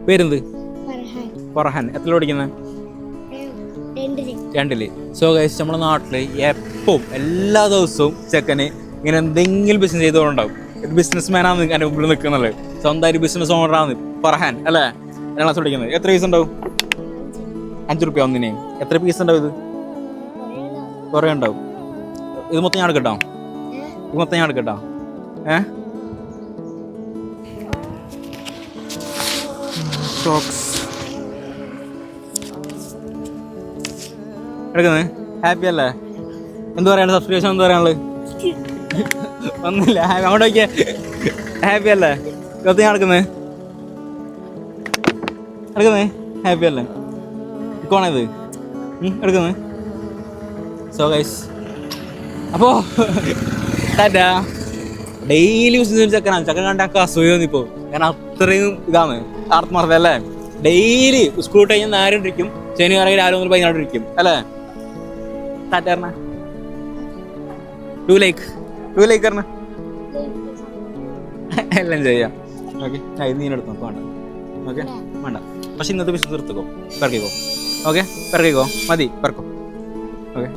പേരെന്ത്? ഫർഹാൻ. എത്ര പഠിക്കുന്നത്? 2ല്. സോ ഗൈസ്, നമ്മുടെ നാട്ടിൽ എപ്പോഴും എല്ലാ ദിവസവും ചെക്കന് ഇങ്ങനെ എന്തെങ്കിലും ബിസിനസ് ചെയ്തുകൊണ്ടുണ്ടാവും. ബിസിനസ് മാനാണ് എൻ്റെ മുമ്പിൽ നിൽക്കുന്നത്. സ്വന്തമായിട്ട് ബിസിനസ് ഓണറാണ് ഫർഹാൻ അല്ലേ? 2ാം ക്ലാസ് പഠിക്കുന്നത്. എത്ര പീസ് ഉണ്ടാവും? 5 റുപ്യ ഒന്നിന്. എത്ര പീസ് ഉണ്ടാവും? ഇത് കുറേ ഉണ്ടാവും. ഇത് മൊത്തം ഞാൻ എടുക്കട്ടോ? ഇത് മൊത്തം ഞാൻ എടുക്കട്ടോ? എടുക്കുന്നത് ഹാപ്പി അല്ലേ? എന്ത് പറയാനുള്ളത്? സബ്സ്ക്രിപ്ഷൻ എന്ത് പറയാനുള്ളത്? ഒന്നുമില്ല. അങ്ങോട്ട് നോക്കിയേ. ഹാപ്പി അല്ലേ? മൊത്തം ഞാൻ എടുക്കുന്നത് ഹാപ്പി അല്ലേ? ഇക്കോണത് എടുക്കുന്നത്. സോ ഗൈസ്, അപ്പോൾ ടാറ്റാ. Daily business ചെക്കനാണ്. ചെക്കൻ കണ്ടാൽ അസൂയൊന്നും ഇപ്പോൾ, കാരണം അത്രയും ഇതാണ് ആത്മാർത്ഥത അല്ലേ? ഡെയിലി സ്കൂൾ ടൈം നേരിട്ടിരിക്കും, ശനി ഞായർ രാവിലെ മുതൽ വൈകുന്നേരം അല്ലേ? ടാറ്റ പറഞ്ഞ 2 ലൈക്ക് പറഞ്ഞ എല്ലാം ചെയ്യാം. ഓക്കെ, ഇത് നീ എടുത്തോ, വേണ്ട. ഓക്കെ, വേണ്ട. പക്ഷെ ഇന്നത്തെ ബിസിനസ് എടുത്തുക്കോ, പിറക്കിക്കോ. ഓക്കെ, പിറക്കിക്കോ, മതി, പിറക്കോ. ഓക്കെ.